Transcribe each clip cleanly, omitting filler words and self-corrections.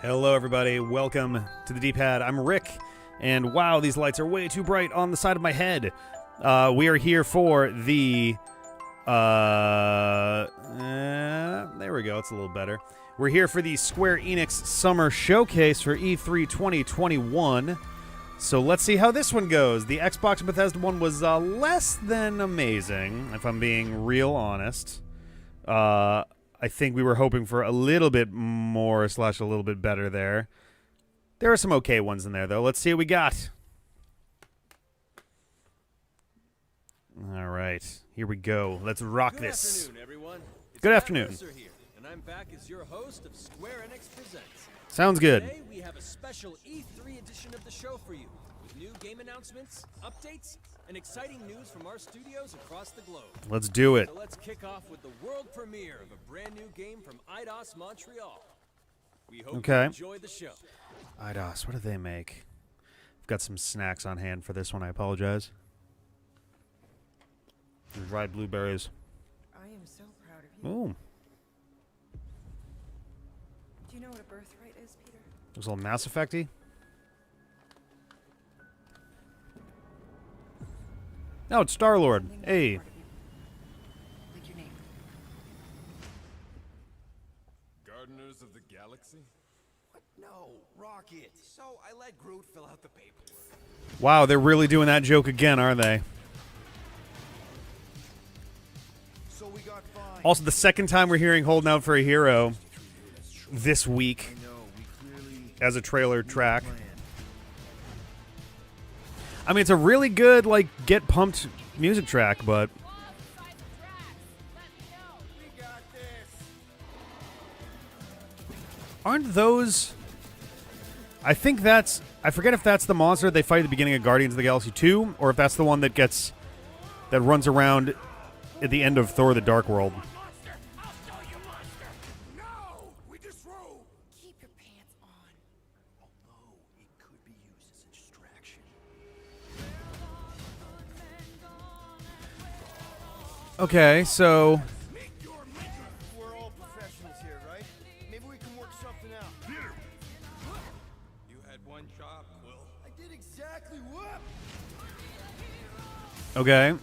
Hello, everybody. Welcome to the D-Pad. I'm Rick, and wow, these lights are way too bright on the side of my head. We are here for the... there we go. It's a little better. We're here for the Square Enix Summer Showcase for E3 2021. So let's see how this one goes. The Xbox and Bethesda one was less than amazing, if I'm being real honest. I think we were hoping for a little bit more / a little bit better there. There are some okay ones in there, though. Let's see what we got. All right. Here we go. Let's rock this. Good afternoon, everyone. Good afternoon. Here, and I'm back as your host of Square Enix Presents. Sounds good. Today we have a special E3 edition of the show for you, with new game announcements, updates, and exciting news from our studios across the globe. Let's do it. So let's kick off with the world premiere of a brand new game from Eidos Montreal. We hope you enjoy the show. Eidos, what do they make? I've got some snacks on hand for this one. I apologize. Dried blueberries. I am so proud of you. Ooh. Do you know what a birthright is, Peter? Looks a little Mass Effect-y. Oh, it's Star-Lord. Hey. Like your name. Gardeners of the Galaxy? What? No, Rocket. So I let Groot fill out the paperwork. Wow, they're really doing that joke again, aren't they? So we got fine. Also, the second time we're hearing Holding Out for a Hero this week as a trailer track. I mean, it's a really good, like, get pumped music track, but... Aren't those... I think that's... I forget if that's the monster they fight at the beginning of Guardians of the Galaxy 2, or if that's the one that gets... that runs around at the end of Thor the Dark World. No! We just rolled! Keep your pants on. Although it could be used as a distraction. Okay, so... Meet your maker! We're all professionals here, right? Maybe we can work something out. Here! You had one job, Quill. I did exactly what? Okay.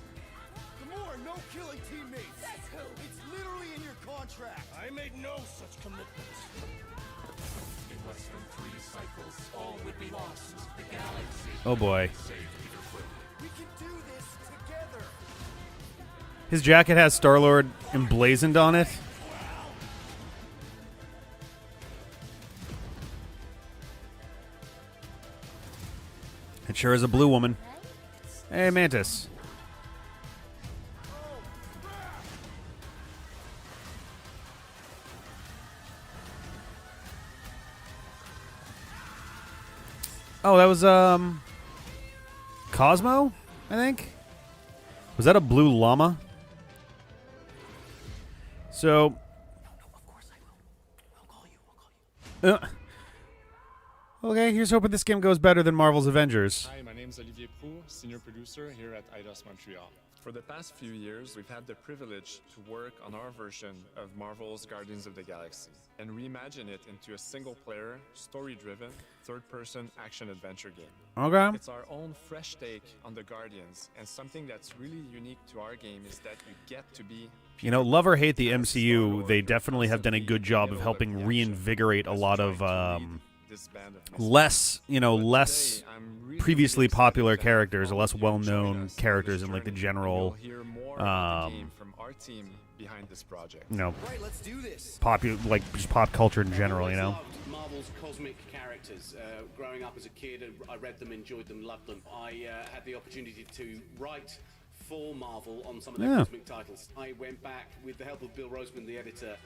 Gamora, no killing teammates! That's who! It's literally in your contract! I made no such commitments. In less than 3 cycles, all would be lost. The galaxy. Oh boy. We can do this together! His jacket has Star-Lord emblazoned on it. It sure is a blue woman. Hey, Mantis. Oh, that was, Cosmo, I think? Was that a blue llama? So... Of course I will. I'll call you. okay, here's hoping this game goes better than Marvel's Avengers. Hi, my name's Olivier Proux, senior producer here at Eidos Montreal. For the past few years, we've had the privilege to work on our version of Marvel's Guardians of the Galaxy and reimagine it into a single-player, story-driven, third-person action-adventure game. Okay. It's our own fresh take on the Guardians, and something that's really unique to our game is that you get to be... You know, love or hate the MCU, they definitely have done a good job of helping reinvigorate a lot of less previously popular characters, or less well-known characters in like the general, from our team behind this project. you know, Right, let's do this. just pop culture in general. You know. Loved Marvel's cosmic characters. Growing up as a kid, I read them, enjoyed them, loved them. I had the opportunity to write for Marvel on some of their cosmic titles. I went back with the help of Bill Roseman, the editor,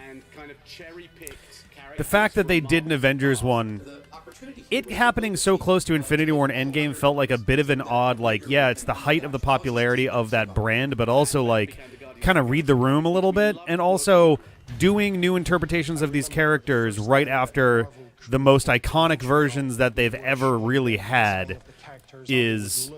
and kind of cherry-picked characters. The fact that they from did an Marvel. Avengers one, it happening so close to Infinity War and Endgame felt like a bit of an odd, like, yeah, it's the height of the popularity of that brand, but also, like, kind of read the room a little bit, and also doing new interpretations of these characters right after the most iconic versions that they've ever really had is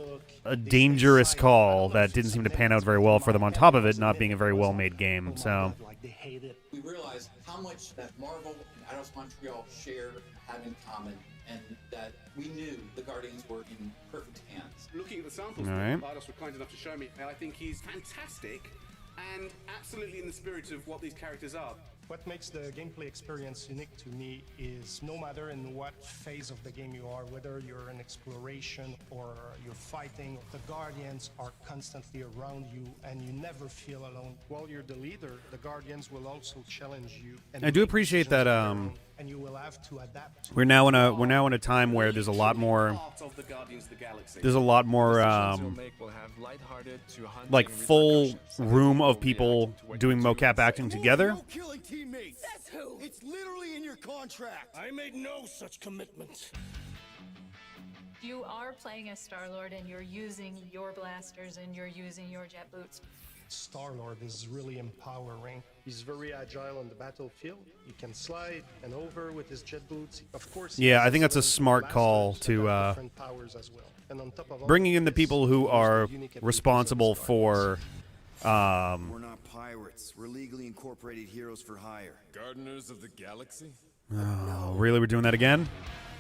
a dangerous call that didn't seem to pan out very well for them, on top of it not being a very well-made game, so... they hate it. We realized how much that Marvel and Eidos Montreal share, have in common, and that we knew the Guardians were in perfect hands. Looking at the samples All that right. Eidos were kind enough to show me, I think he's fantastic and absolutely in the spirit of what these characters are. What makes the gameplay experience unique to me is no matter in what phase of the game you are, whether you're in exploration or you're fighting, the Guardians are constantly around you and you never feel alone. While you're the leader, the Guardians will also challenge you. And I do make appreciate decisions that, of their own, and you will have to adapt to We're now in a time where there's a lot more Part of the Guardians of the Galaxy. there's a lot more Decisions you'll make will have lighthearted to hunting like full repercussions, and room people of will people react to what doing you do mocap and acting say. together. No killing teammates. That's who. It's literally in your contract. I made no such commitment. You are playing as Star-Lord and you're using your blasters and you're using your jet boots. Star-Lord is really empowering. He's very agile on the battlefield. He can slide and over with his jet boots. Of course. he Yeah, has I think that's a excellent smart call blasters to, that have different powers as well. And on top of all Bringing in the this, people who he has are the unique abilities of responsible his for We're not pirates. We're legally incorporated heroes for hire. Gardeners of the Galaxy? Oh, really? We're doing that again?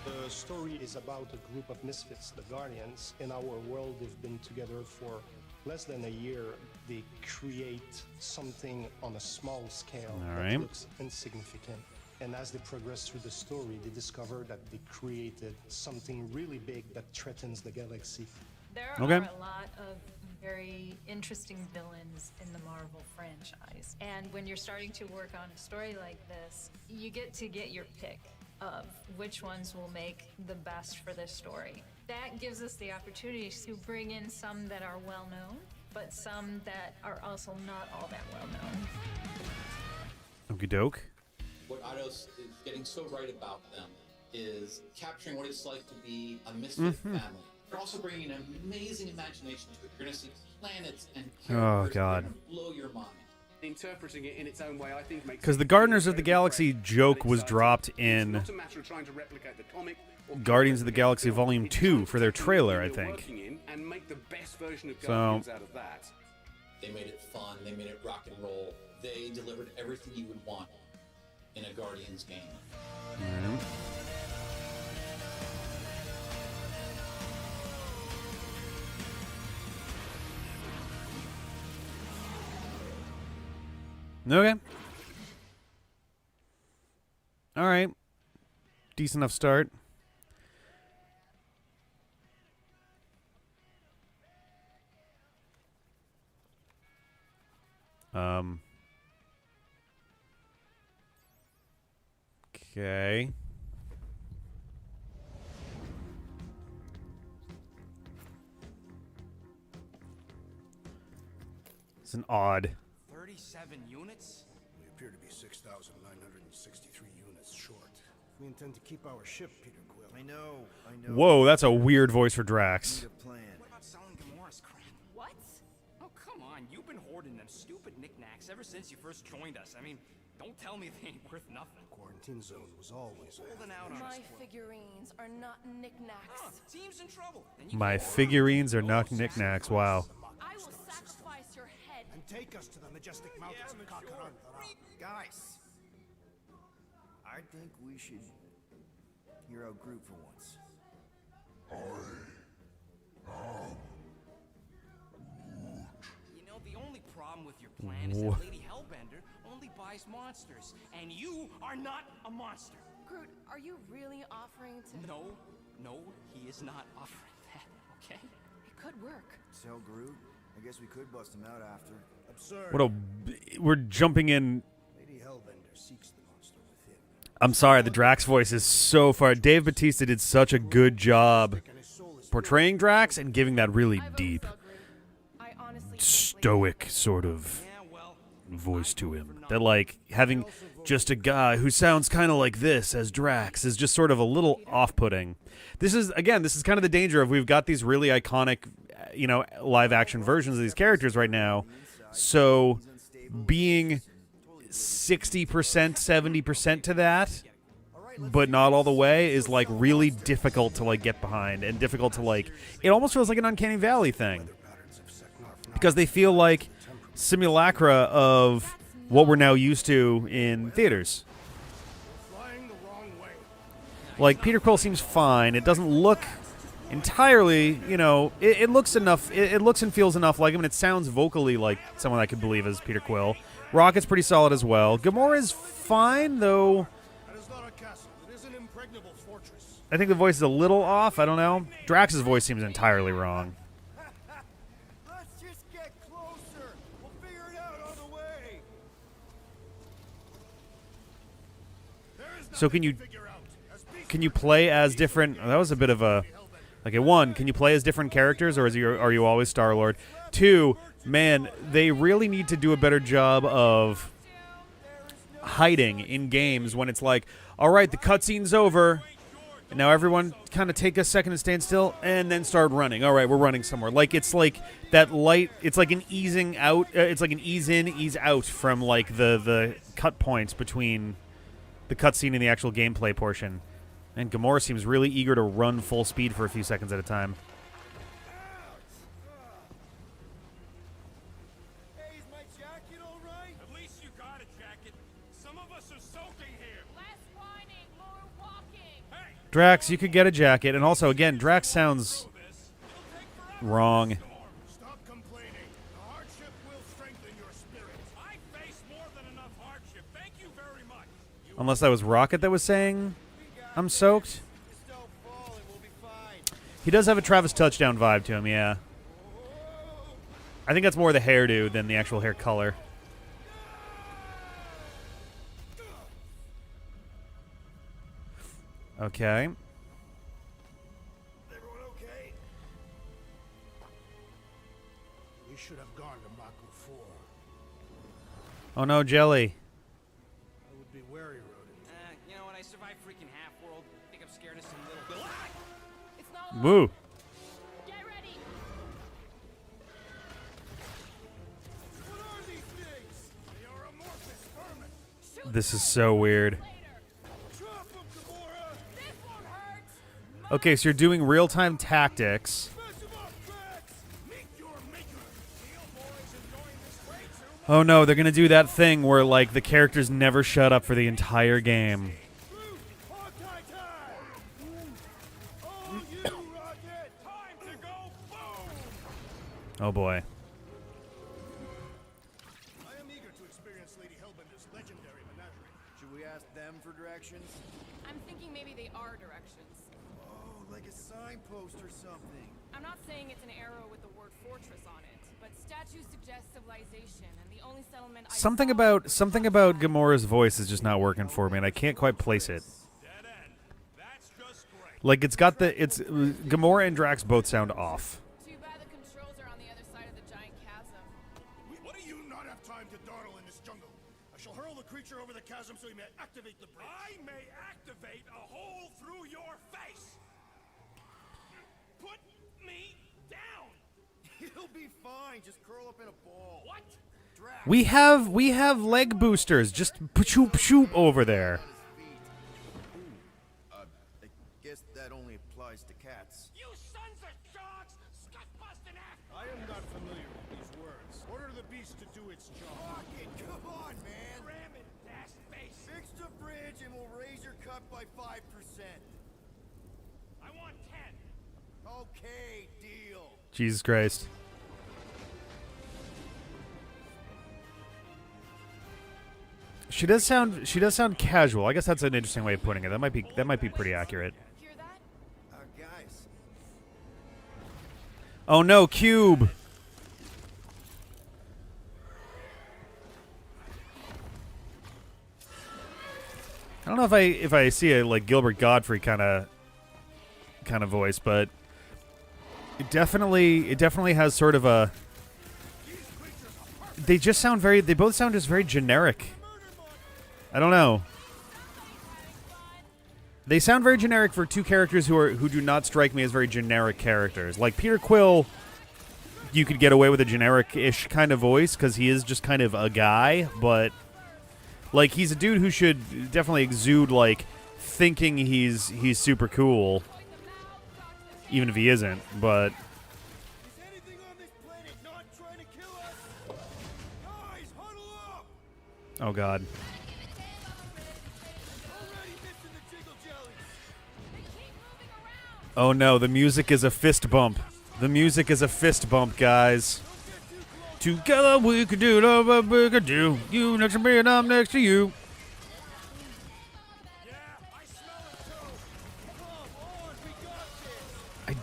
The story is about a group of misfits, the Guardians. In our world, they've been together for less than a year. They create something on a small scale All that right. looks insignificant. And as they progress through the story, they discover that they created something really big that threatens the galaxy. There Okay. are a lot of very interesting villains in the Marvel franchise. And when you're starting to work on a story like this, you get to get your pick of which ones will make the best for this story. That gives us the opportunity to bring in some that are well known, but some that are also not all that well known. Okie doke. What Eidos is getting so right about them is capturing what it's like to be a misfit family. They're also bringing an amazing imagination to it. You're going to see planets and characters that are God. gonna blow your mind. Interpreting it in its own way, I think, makes Because it the Gardeners of the incredibly Galaxy fresh joke and was exciting. dropped It's in not a matter of trying to replicate the comic or Guardians of the Galaxy film. Volume It's 2 trying for their to take the trailer, I medium you're think. working in and make the best version of So- Guardians out of that. They made it fun. They made it rock and roll. They delivered everything you would want in a Guardians game. Okay. All right. Decent enough start. Okay. It's an odd. 37 units? We appear to be 6,963 units short. We intend to keep our ship, Peter Quill. I know. Whoa, that's a weird voice for Drax. Need a plan. What about selling Gamora's crap? What? Oh, come on. You've been hoarding them stupid knickknacks ever since you first joined us. I mean, don't tell me they ain't worth nothing. Quarantine zone was always Holding out on My us. Quill. figurines are not knickknacks. Huh, team's in trouble. Then you My go figurines are order not those knickknacks. sacrifices. Wow. I will sacrifice your head. And take us to the majestic mountains of Kakaranda. Guys, I think we should hear our group for once. You know, the only problem with your plan is that Lady Hellbender only buys monsters, and you are not a monster. Groot, are you really offering to... No, he is not offering that, okay? It could work. Tell Groot. I guess we could bust him out after. Absurd. What a. We're jumping in. Lady Hellbender seeks the monster within. I'm sorry, the Drax voice is so far. Dave Bautista did such a good job And his soul is portraying Drax and giving that really I vote deep, so, Groot. I honestly think stoic sort of Yeah, well, voice to him. That, like, having just a guy who sounds kind of like this as Drax is just sort of a little off-putting. This is kind of the danger of we've got these really iconic, live-action versions of these characters right now. So being 60%, 70% to that, but not all the way, is, like, really difficult to, like, get behind and difficult to, like... It almost feels like an Uncanny Valley thing. Because they feel like simulacra of what we're now used to in theaters. Flying the wrong way. Like, Peter Quill seems fine. It doesn't look entirely, you know, it looks enough, it looks and feels enough like him, and it sounds vocally like someone I could believe is Peter Quill. Rocket's pretty solid as well. Gamora's fine, though. That is not a castle. It is an impregnable fortress. I think the voice is a little off. I don't know. Drax's voice seems entirely wrong. Let's just get closer. We'll figure it out on the way. So can you play as different? Oh, that was a bit of a okay. One, can you play as different characters, or are you always Star-Lord? Two, man, they really need to do a better job of hiding in games when it's like, all right, the cutscene's over, and now everyone kind of take a second and stand still, and then start running. All right, we're running somewhere. Like, it's like that light. It's like an easing out. It's like an ease in, ease out from like the cut points between the cutscene and the actual gameplay portion. And Gamora seems really eager to run full speed for a few seconds at a time. Hey, is my jacket all right? At least you got a jacket. Some of us are soaking here. Less whining, more walking. Hey, Drax, you could get a jacket. And also, again, Drax sounds wrong. Stop complaining. The hardship will strengthen your spirit. I face more than enough hardship. Thank you very much. Unless that was Rocket that was saying I'm soaked. Just don't fall and we'll be fine. He does have a Travis Touchdown vibe to him, yeah. I think that's more the hairdo than the actual hair color. Okay. Everyone okay? We should have gone to Maku 4. Oh no, Jelly. I would be wary, Rodent. You know what? I survived freaking Half-World. Think I'm scared of some little... It's not alone. Woo. Get ready. What are these things? They are amorphous vermin. Shoot This is so weird. later. Drop them, Gamora! This won't hurt. Okay, so you're doing real-time tactics. Mess them up, Drax! Meet your maker. Steel boys enjoying this way too. Oh no, they're gonna do that thing where, like, the characters never shut up for the entire game. Blue, Hawkeye time! Oh, you, Rocket! Time to go boom! Oh boy. I am eager to experience Lady Hellbender's legendary menagerie. Should we ask them for directions? I'm thinking maybe they are directions. Oh, like a signpost or something. I'm not saying it's an arrow with the word fortress on it, but statues suggest civilization, and the only settlement I Something saw about Gamora's voice is just not working for me, and I can't quite place it. Dead end. That's just great. Like, it's Gamora and Drax both sound off. Too bad the controls are on the other side of the giant chasm. What do you not have time to dawdle in this jungle? I shall hurl the creature over the chasm so he may activate the bridge. I may activate a hole through your face. Put me down. He'll be fine. Just curl up in a ball. What? Drax. We have leg boosters. Just shoop shoop over there. I guess that only applies to cats. You sons of dogs! Scut busting ass! I am not familiar with these words. Order the beast to do its job. Rocket, come on, man! Ram it, ass face! Fix the bridge and we'll raise your cut by 5%. I want 10. Okay, deal. Jesus Christ. She does sound casual. I guess that's an interesting way of putting it. That might be pretty accurate. Hear that? Guys. Oh no, Cube. I don't know if I see a like Gilbert Godfrey kind of voice, but it definitely has sort of a. They both sound just very generic. I don't know. They sound very generic for two characters who do not strike me as very generic characters. Like Peter Quill, you could get away with a generic-ish kind of voice because he is just kind of a guy, but like he's a dude who should definitely exude like thinking he's super cool, even if he isn't. But Is anything on this planet not trying to kill us? Guys, huddle up! Oh, God. Oh, no. The music is a fist bump. The music is a fist bump, guys. Together we could do what we could do. You next to me and I'm next to you. I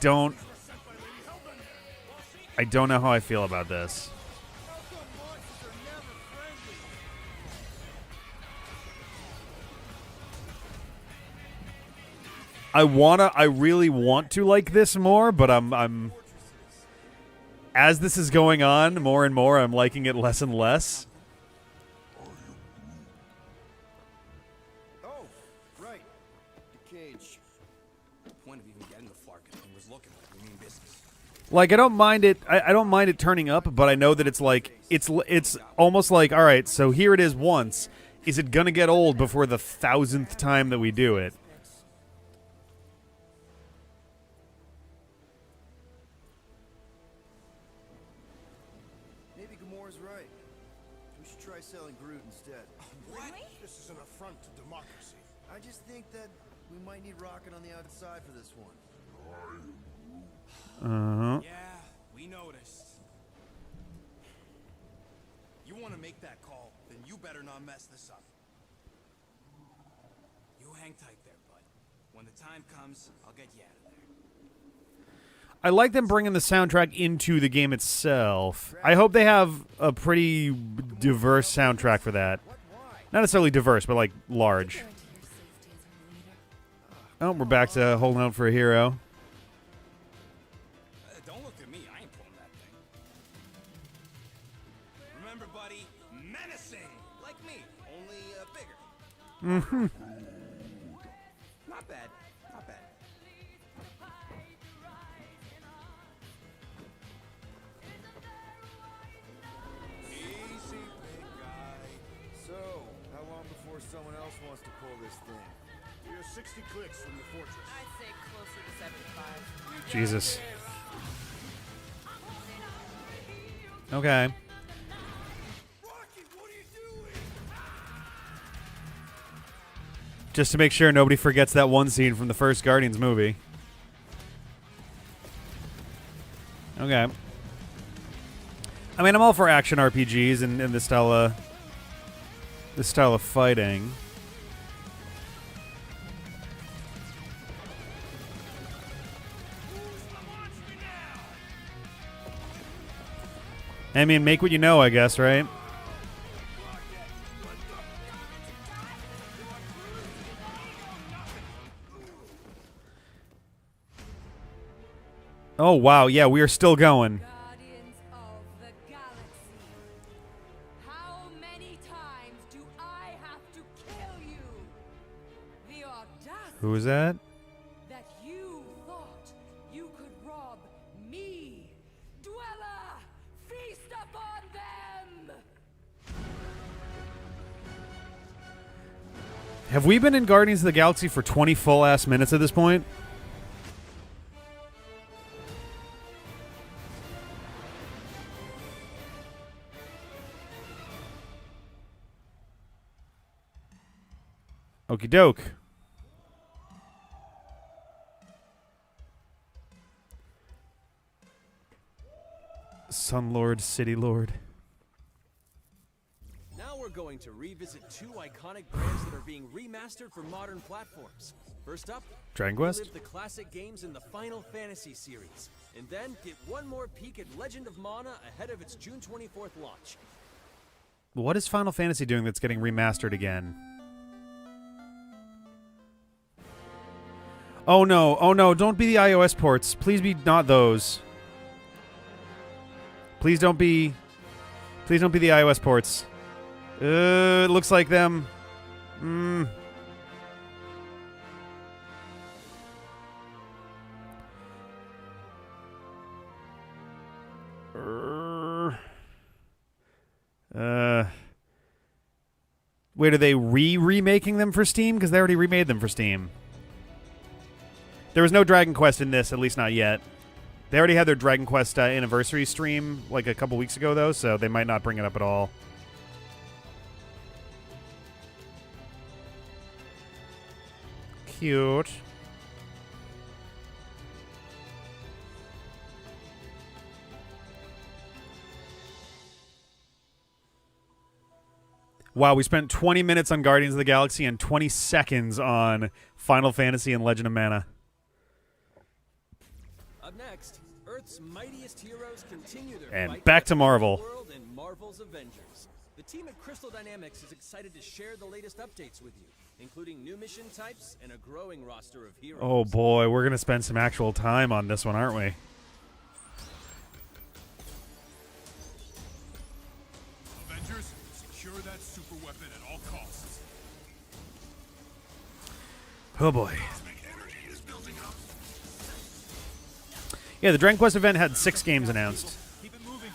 don't know how I feel about this. I really want to like this more, but I'm as this is going on more and more, I'm liking it less and less. Oh, right. The cage. The point of even getting the Flarkin thing was looking like we mean business. Like, I don't mind it. I don't mind it turning up, but I know that it's like it's almost like, all right, so here it is once. Is it gonna get old before the 1,000th time that we do it? Maybe Gamora's right. We should try selling Groot instead. What? This is an affront to democracy. I just think that we might need Rocket on the outside for this one. Yeah, we noticed. You want to make that call, then you better not mess this up. You hang tight there, bud. When the time comes, I'll get you out of there. I like them bringing the soundtrack into the game itself. I hope they have a pretty diverse soundtrack for that. Not necessarily diverse, but like large. Oh, we're back to holding out for a hero. Don't look at me. I ain't pulling that thing. Remember, buddy, menacing, like me, only bigger. Mm-hmm. Not bad. Not bad. Easy, big guy. So, how long before someone else wants to pull this thing? We are 60 clicks from the fortress. I'd say closer to 75. Jesus. Okay. Rocky, what are you doing? Just to make sure nobody forgets that one scene from the first Guardians movie. Okay. I mean, I'm all for action RPGs and this style of fighting. I mean, make what you know, I guess, right? Oh, wow. Yeah, we are still going. Guardians of the Galaxy. How many times do I have to kill you? The audacity Who is that? that you thought you could rob me. Dweller, feast upon them! Have we been in Guardians of the Galaxy for 20 full-ass minutes at this point? Okie doke. Sun Lord, City Lord. Now we're going to revisit two iconic brands that are being remastered for modern platforms. First up, Dragon Quest? relive the classic games in the Final Fantasy series, and then get one more peek at Legend of Mana ahead of its June 24th launch. What is Final Fantasy doing that's getting remastered again? Oh no, don't be the iOS ports. Please be not those. Please don't be the iOS ports. It looks like them. Wait, are they remaking them for Steam? Because they already remade them for Steam. There was no Dragon Quest in this, at least not yet. They already had their Dragon Quest anniversary stream like a couple weeks ago, though, so they might not bring it up at all. cute. Wow, we spent 20 minutes on Guardians of the Galaxy and 20 seconds on Final Fantasy and Legend of Mana. Up next, Earth's mightiest heroes continue their And fight back for to the Marvel. world in Marvel's Avengers. The team at Crystal Dynamics is excited to share the latest updates with you, including new mission types and a growing roster of heroes. Oh boy, we're going to spend some actual time on this one, aren't we? Avengers, secure that super weapon at all costs. Oh boy. Cosmic energy is building up. Yeah, the Dragon Quest event had 6 games announced. Keep it moving.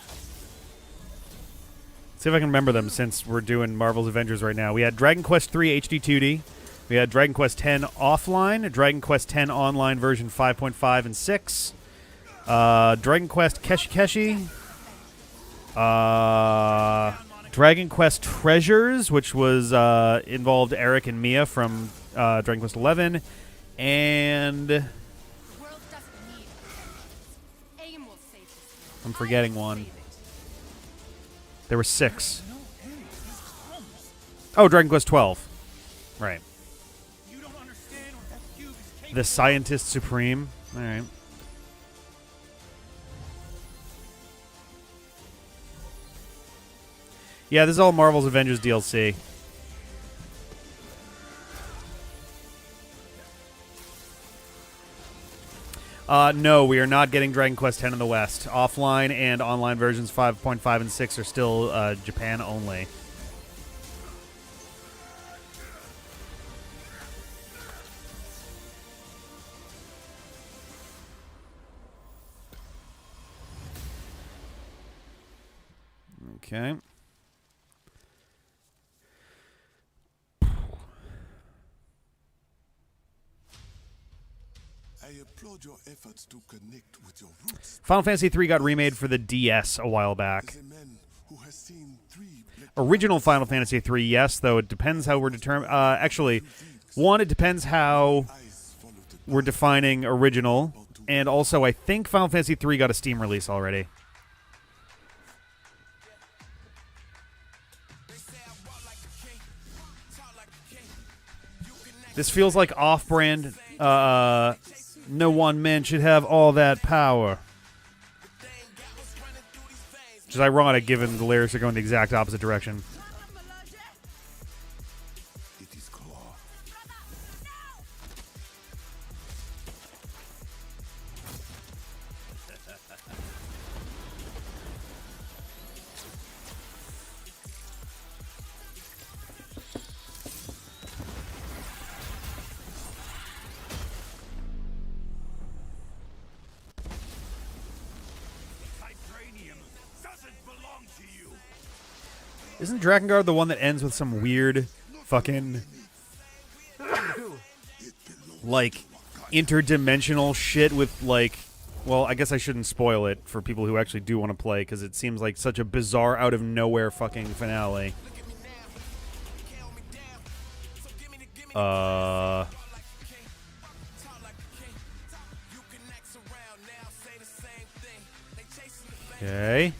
See if I can remember them since we're doing Marvel's Avengers right now. We had Dragon Quest 3 HD 2D. We had Dragon Quest 10 offline, Dragon Quest 10 online version 5.5 and 6. Dragon Quest Keshi Keshi. Dragon Quest Treasures, which was involved Eric and Mia from Dragon Quest 11, and The world doesn't need us. AIM will save this. I'm forgetting one. There were 6. Oh, Dragon Quest 12. Right. You don't understand what that cube is capable The Scientist Supreme. All right. Yeah, this is all Marvel's Avengers DLC. No, we are not getting Dragon Quest X in the West. Offline and online versions 5.5 and 6 are still Japan only. Okay. I applaud your efforts to connect with your roots. Final Fantasy III got remade for the DS a while back. As a man who has seen 3 Original Final Fantasy III, yes, though it depends how we're determining. Actually, one, it depends how we're defining original, and also I think Final Fantasy III got a Steam release already. This feels like off-brand. No one man should have all that power. Which is ironic given the lyrics are going the exact opposite direction. It is Claw. Vibranium doesn't belong to you. Isn't Drakengard the one that ends with some weird fucking like interdimensional shit with like, well, I guess I shouldn't spoil it for people who actually do want to play because it seems like such a bizarre out of nowhere fucking finale. Okay.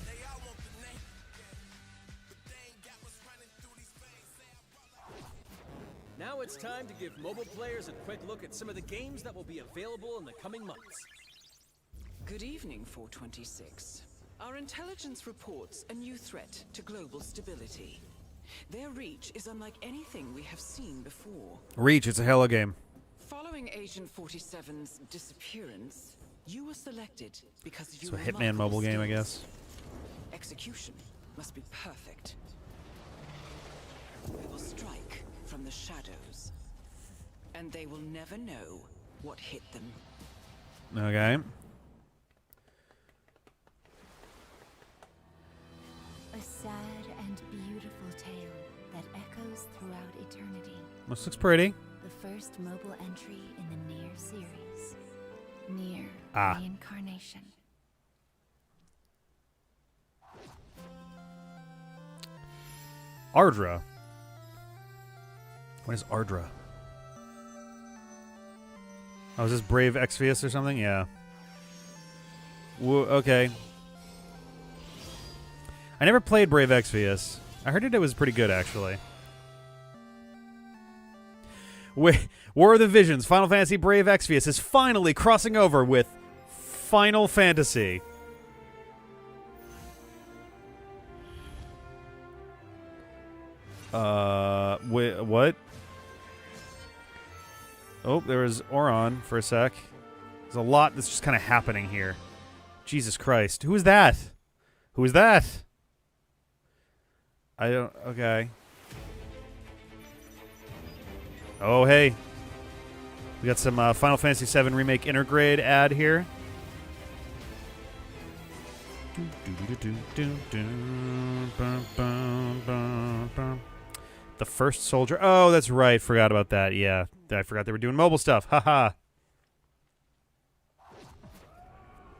Now it's time to give mobile players a quick look at some of the games that will be available in the coming months. Good evening, 426. Our intelligence reports a new threat to global stability. Their reach is unlike anything we have seen before. Reach, it's a Halo game. Following Agent 47's disappearance, you were selected because you It's a were Hitman remarkable mobile game, I skills. guess. Execution must be perfect. We will strike from the shadows, and they will never know what hit them. Okay. A sad and beautiful tale that echoes throughout eternity. This looks pretty. The first mobile entry in the Nier series. Nier Ah. Reincarnation. Ardra. What is Ardra? Oh, is this Brave Exvius or something? Yeah. Okay. I never played Brave Exvius. I heard it was pretty good, actually. War of the Visions, Final Fantasy Brave Exvius is finally crossing over with Final Fantasy. What? Oh, there was Oron for a sec. There's a lot that's just kind of happening here. Jesus Christ. Who is that? Who is that? I don't... Okay. Oh, hey. We got some Final Fantasy VII Remake Intergrade ad here. The First Soldier. Oh, that's right. Forgot about that. Yeah. I forgot they were doing mobile stuff. Haha.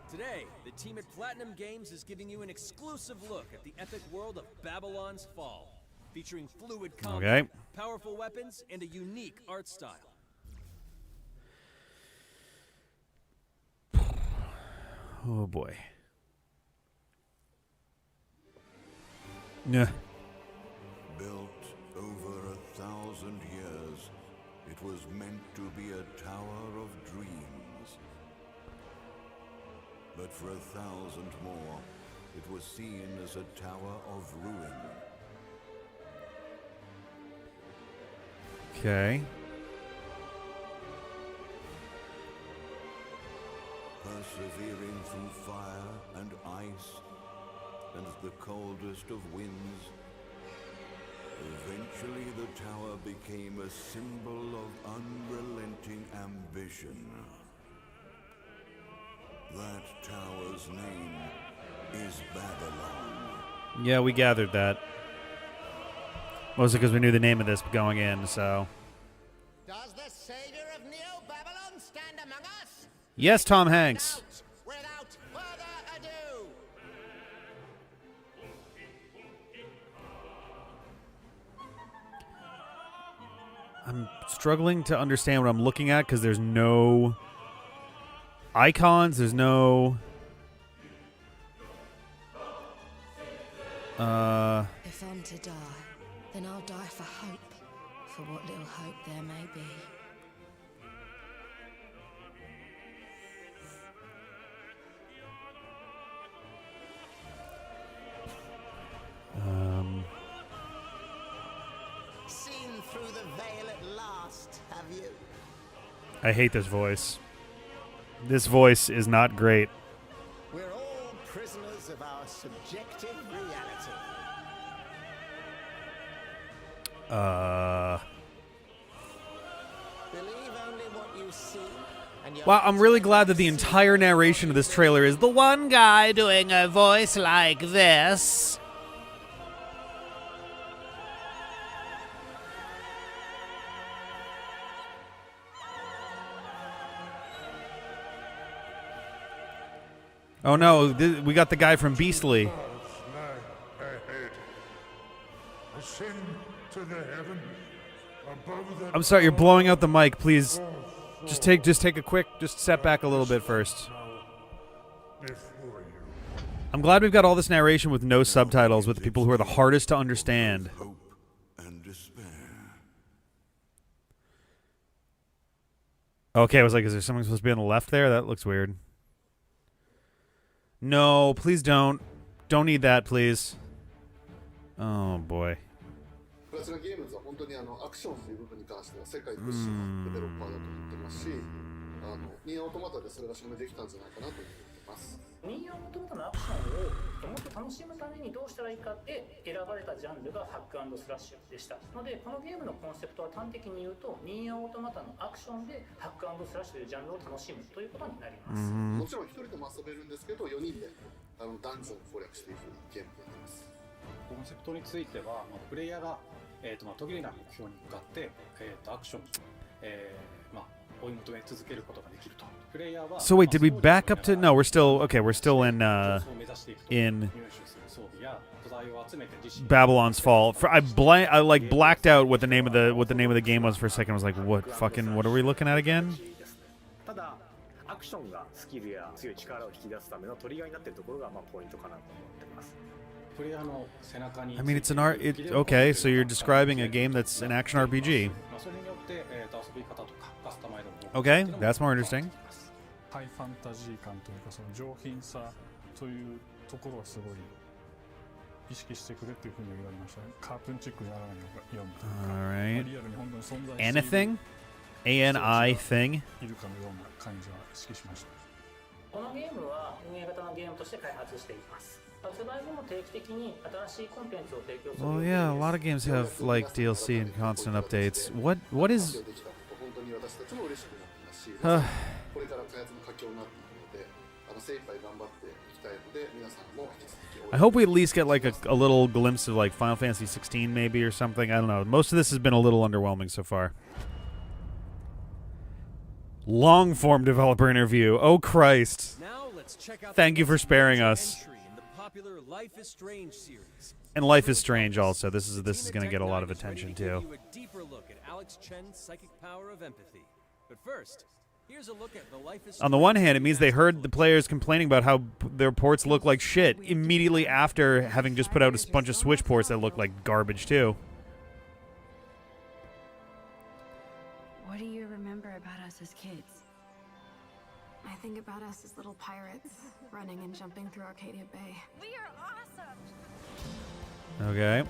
Today, the team at Platinum Games is giving you an exclusive look at the epic world of Babylon's Fall, featuring fluid combat, powerful weapons, and a unique art style. Oh boy. Yeah. Built over 1,000 years, it was meant to be a tower of dreams. But for 1,000 more, it was seen as a tower of ruin. Okay. Persevering through fire and ice and the coldest of winds, eventually the tower became a symbol of unrelenting ambition. That tower's name is Babylon. Yeah, we gathered that. Mostly because we knew the name of this going in, so... Does the savior of Neo Babylon stand among us? Yes, Tom Hanks. Without further ado. I'm struggling to understand what I'm looking at because there's no icons, there's no... If I'm to die, then I'll die for hope, for what little hope there may be. Seen through the veil at last, have you? I hate this voice. This voice is not great. We're all prisoners of our subjective reality. Believe only what you see. Wow, I'm really glad that the entire narration of this trailer is the one guy doing a voice like this. Oh no, we got the guy from Beastly. I'm sorry, you're blowing out the mic, please. Just take a quick, step back a little bit first. I'm glad we've got all this narration with no subtitles with the people who are the hardest to understand. Okay, I was like, is there something supposed to be on the left there? That looks weird. No, please don't. Don't need that, please. Oh, boy. プラチナゲームズは本当にアクションという部分に関しては世界屈指のデベロッパーだと思ってますし、ニーアオートマタでそれが証明できたんじゃないかなと思ってます。ニーアオートマタのアクションをもっと楽しむためにどうしたらいいかって選ばれたジャンルがハック&スラッシュでしたので、このゲームのコンセプトは端的に言うとニーアオートマタのアクションでハック&スラッシュというジャンルを楽しむということになります。もちろん一人でも遊べるんですけど、4人でダンジョンを攻略していくゲームになります。コンセプトについては、プレイヤーが途切れない目標に向かって、アクションを、追い求め続けることができると。プレイヤーは So wait, did we back up to? No, we're still okay. We're still in Babylon's Fall. I blacked out what the name of the game was for a second. I was like, what are we looking at again? アクションがスキルや強い力を引き出すためのトリガーになっているところがポイントかなと思ってます。 I mean, it's an art. Okay, so you're describing a game that's an action RPG. Okay, that's more interesting. ハイファンタジー感というかその上品さというところはすごい意識してくれっていうふうに言われましたね。カートゥーンチックにならないようにというか、 Alright. リアルに本当に存在している Anything? ANI thing? いるかのような感じは意識しました。このゲームは運営型のゲームとして開発しています。発売後も定期的に新しいコンテンツを提供する。 Well, yeah, a lot of games have like DLC and constant updates. What is? 本当に私たちも嬉しくなってますし、これから開発の佳境になっているので、精一杯頑張っていきたいので、皆さんも引き続き応援。 I hope we at least get like a little glimpse of like Final Fantasy 16 maybe or something. I don't know. Most of this has been a little underwhelming so far. Long form developer interview. Oh Christ. Now let's check out Thank you for sparing us. entry in the popular Life is Strange series. And Life is Strange also. This is going to get a lot of attention too. Give you a deeper look at Alex Chen's psychic power of empathy. But first, here's a look at the Life is On the one hand, it means they heard the players complaining about how their ports look like shit immediately after having just put out a bunch of Switch ports that look like garbage too. What do you remember about us as kids? I think about us as little pirates, running and jumping through Arcadia Bay. We are awesome! Okay.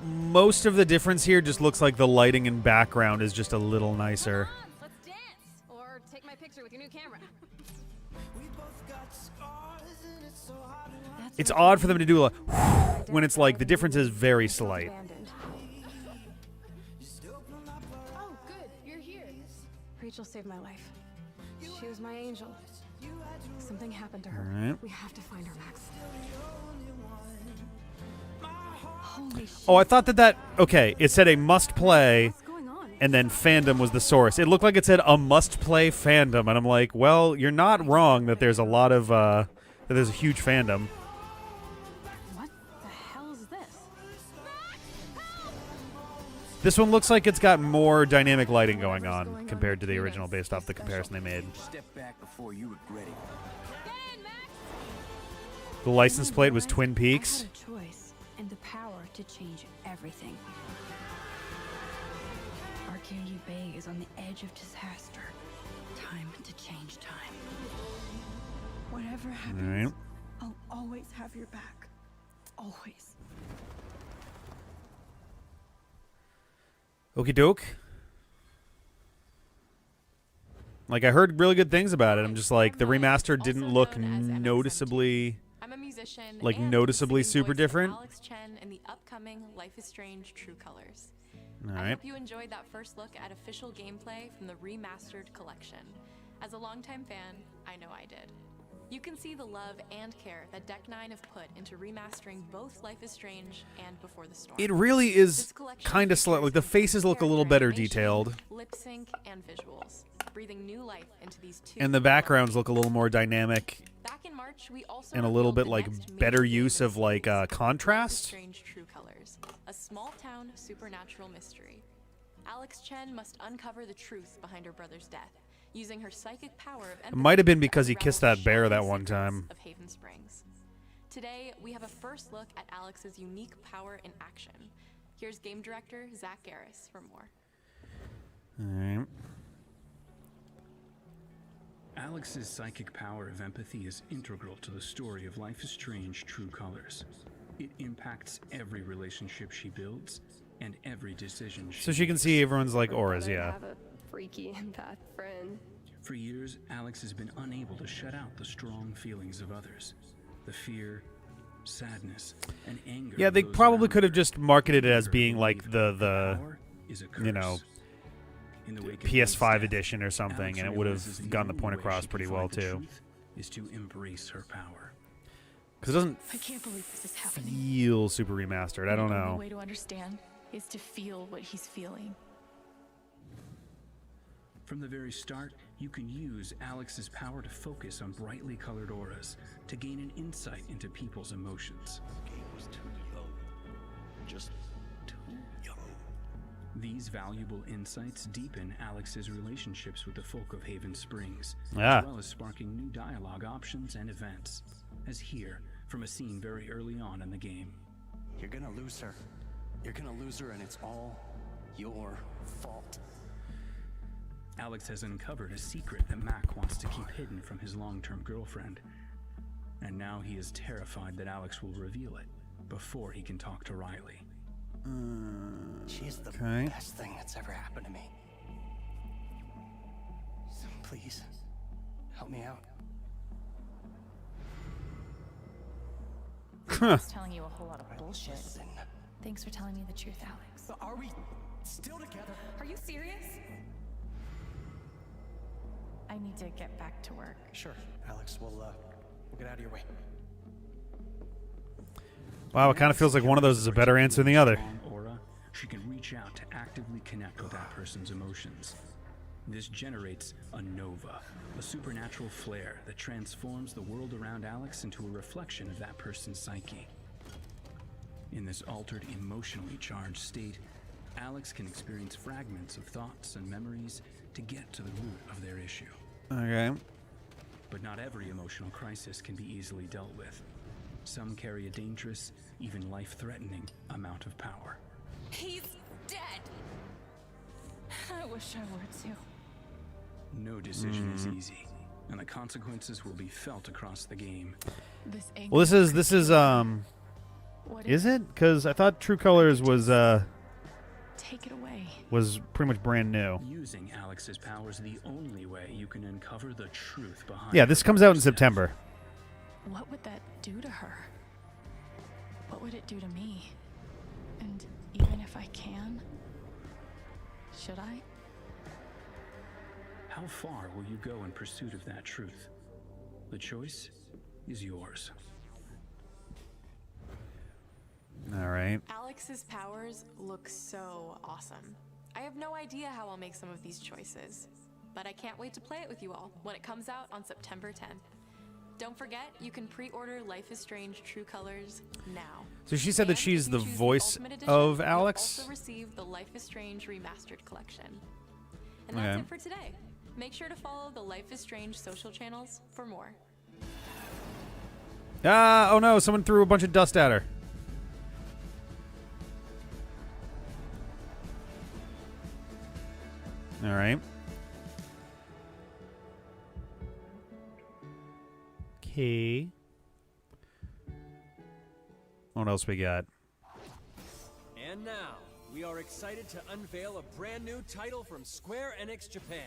Most of the difference here just looks like the lighting and background is just a little nicer. Let's dance! Or take my picture with your new camera. It's odd for them to do a when it's like the difference is very slight. Oh, good, you're here. Rachel saved my life. She was my angel. Something happened to her. All right. We have to find her, Max. Holy shit. Oh, I thought that okay, it said a must play and then fandom was the source. It looked like it said a must play fandom and I'm like, well, you're not wrong that there's a lot of that there's a huge fandom. What the hell is this? This one looks like it's got more dynamic lighting going on compared to the original based off the comparison they made. Step back before you regret it. The license plate was Twin Peaks. I had a choice and the power to change everything. Arcadia Bay is on the edge of disaster. Time to change time. Whatever happens, I'll always have your back. Always. Okie doke. Like, I heard really good things about it. I'm just like, the remaster didn't look noticeably, I'm a musician like, and noticeably the super voice of different. Alex Chen in the upcoming Life is Strange True Colors. All I right. hope you enjoyed that first look at official gameplay from the remastered collection. As a longtime fan, I know I did. You can see the love and care that Deck 9 have put into remastering both Life is Strange and Before the Storm. It really is This collection kind of slow. Like, the faces look a little better detailed. lip sync and visuals, breathing new life into these two. And the backgrounds look a little more dynamic. Back in March, we also And a little revealed bit, the like, next better major use of, like, contrast. Strange True Colors, a small-town supernatural mystery. Alex Chen must uncover the truth behind her brother's death, using her psychic power of It empathy might have been to because he unravel kissed that the bear that shocking one secrets time. of Haven Springs. Today, we have a first look at Alex's unique power in action. Here's game director Zach Garris for more. All right. Alex's psychic power of empathy is integral to the story of Life is Strange True Colors. It impacts every relationship she builds and every decision So she can see everyone's, like, auras, I yeah. have a freaky empath friend. For years, Alex has been unable to shut out the strong feelings of others. The fear, sadness, and anger. Yeah, they of those probably around could have her. just marketed it as being like the you know, In the wake of PS5 Dave's edition or something, Alex and it would realizes have the gotten the only point way across she can pretty find well the too. truth is to embrace her power. Because it doesn't I can't believe this is happening. feel super remastered. I don't The know. only way to understand is to feel what he's feeling. From the very start, you can use Alex's power to focus on brightly colored auras to gain an insight into people's emotions. The game was too low. Just too These valuable insights deepen Alex's relationships with the folk of Haven Springs, Ah. as well as sparking new dialogue options and events, as here from a scene very early on in the game. You're gonna lose her. You're gonna lose her, and it's all your fault. Alex has uncovered a secret that Mac wants to keep hidden from his long-term girlfriend. And now he is terrified that Alex will reveal it before he can talk to Riley. She's the Okay. best thing that's ever happened to me. So please, help me out. I was telling you a whole lot of bullshit. Thanks for telling me the truth, Alex. Are we still together? Are you serious? I need to get back to work. Sure, Alex. We'll get out of your way. Wow, it kind of feels like one of those is a better answer than the other. Aura, she can reach out to actively connect with that person's emotions. This generates a nova, a supernatural flare that transforms the world around Alex into a reflection of that person's psyche. In this altered, emotionally charged state, Alex can experience fragments of thoughts and memories to get to the root of their issue. Okay. But not every emotional crisis can be easily dealt with. Some carry a dangerous, even life-threatening amount of power. He's dead! I wish I were too. No decision is easy, and the consequences will be felt across the game. Well, this is is it? Because I thought True Colors was Take it away. was pretty much brand new. Using Alex's powers the only way you can uncover the truth behind. Yeah, this comes out in September. What would that do to her? What would it do to me? And even if I can, should I? How far will you go in pursuit of that truth? The choice is yours. All right. Alex's powers look so awesome. I have no idea how I'll make some of these choices, but I can't wait to play it with you all when it comes out on September 10th. Don't forget, you can pre-order Life is Strange True Colors now. So she said that And she's if the you choose voice Ultimate Edition, of you'll Alex. also receive the Life is Strange Remastered Collection. And that's Okay. it for today. Make sure to follow the Life is Strange social channels for more. Ah, oh no, someone threw a bunch of dust at her. All right. Okay. What else we got? And now, we are excited to unveil a brand new title from Square Enix Japan.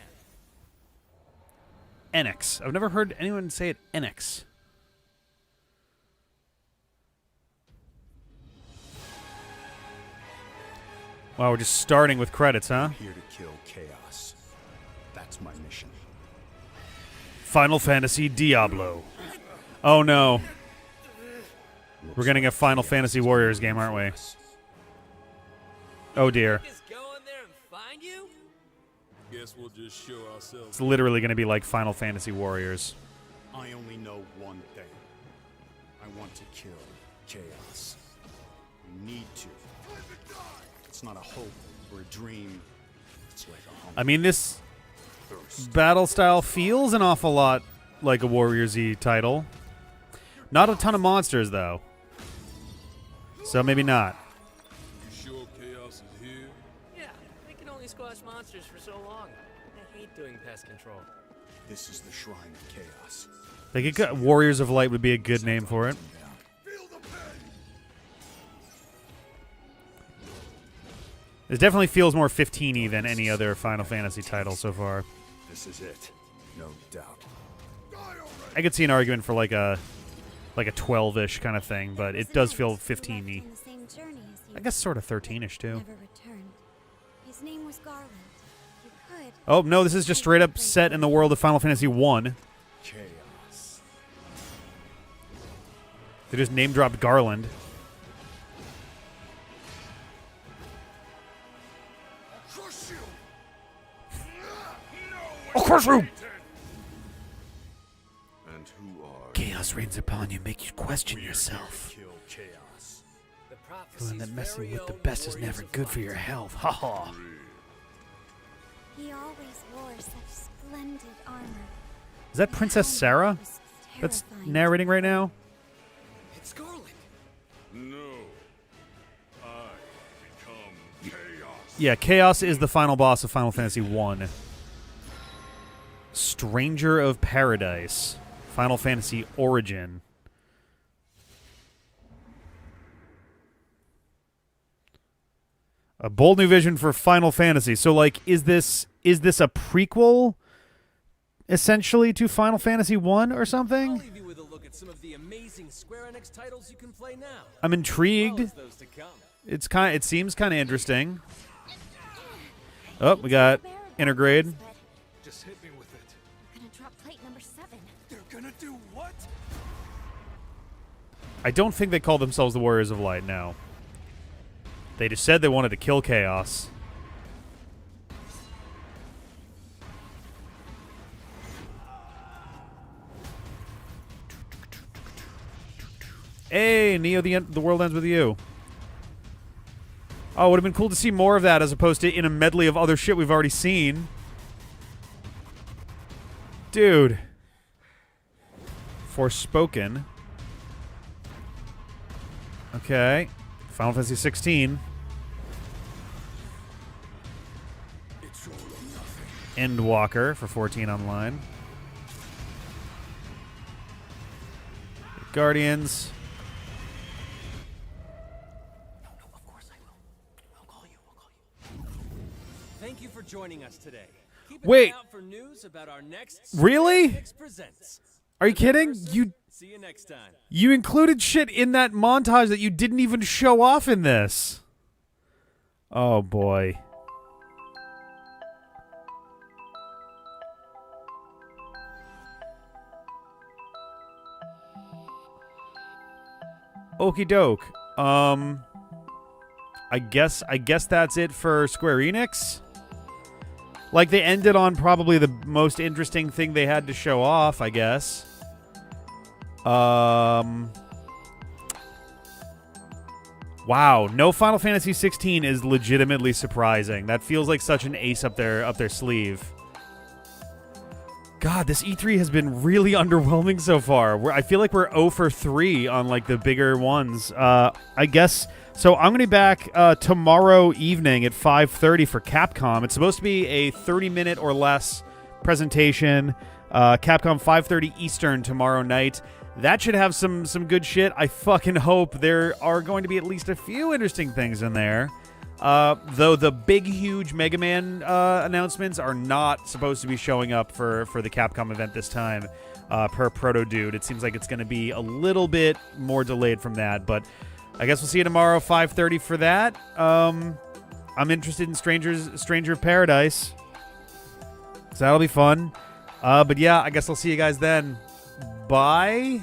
Enix. I've never heard anyone say it Enix. Wow, we're just starting with credits, huh? I'm here to kill chaos. That's my mission. Final Fantasy Diablo. Oh no. We're getting a Final Fantasy Warriors game, aren't we? Oh dear. Go in there and find you? Guess we'll just show ourselves. It's literally going to be like Final Fantasy Warriors. I only know one thing. I want to kill chaos. We need to. It's not a hope or a dream. It's like a hunger. I mean, this battle style feels an awful lot like a Warriors-y title. Not a ton of monsters, though. So maybe not. You sure chaos is here? Yeah, they can only squash monsters for so long. I hate doing pest control. This is the shrine of chaos. They could cut Warriors of Light would be a good name for it. It definitely feels more 15-y than any other Final Fantasy title so far. This is it, no doubt. I could see an argument for like a 12-ish kind of thing, but it does feel 15-y. I guess sort of 13-ish too. Never returned. His name was Garland. You could. Oh no, this is just straight up set in the world of Final Fantasy 1. Chaos. They just name dropped Garland. I'll crush you! And who are Chaos reigns upon you, make you question yourself. Kill chaos. The And that messing with the best is never good for your health. Ha ha. He always wore such splendid armor. Is that Princess Sarah that's narrating right now? It's Garlic. No. I become chaos. Yeah, Chaos is the final boss of Final Fantasy 1. Stranger of Paradise. Final Fantasy Origin. A bold new vision for Final Fantasy. So, like, is this a prequel, essentially, to Final Fantasy 1 or something? I'll leave you with a look at some of the amazing Square Enix titles you can play now. I'm intrigued. As well as those to come. It seems kind of interesting. Oh, we got Intergrade. Just hit me with it. Gonna drop plate number 7. They're gonna do what? I don't think they call themselves the Warriors of Light now. They just said they wanted to kill Chaos. Hey, Neo, the world ends with you. Oh, it would have been cool to see more of that as opposed to in a medley of other shit we've already seen. Dude. Forspoken. Okay. Final Fantasy 16. Endwalker for 14 online. Guardians. Thank you for joining us today. Keep Wait. an eye out for news about our next Really? Square Enix Presents. Are you kidding? See you next time. You included shit in that montage that you didn't even show off in this. Oh boy. Okie doke. I guess that's it for Square Enix. Like, they ended on probably the most interesting thing they had to show off, I guess. Wow, no Final Fantasy 16 is legitimately surprising. That feels like such an ace up their sleeve. God, this E3 has been really underwhelming so far. I feel like we're 0 for 3 on like the bigger ones. I guess so. I'm gonna be back tomorrow evening at 5:30 for Capcom. It's supposed to be a 30-minute or less presentation. Capcom 5:30 Eastern tomorrow night. That should have some good shit. I fucking hope there are going to be at least a few interesting things in there. Though the big, huge Mega Man announcements are not supposed to be showing up for the Capcom event this time, per Proto Dude. It seems like it's going to be a little bit more delayed from that, but I guess we'll see you tomorrow, 5:30 for that. I'm interested in Stranger of Paradise, so that'll be fun. But yeah, I guess I'll see you guys then. Bye.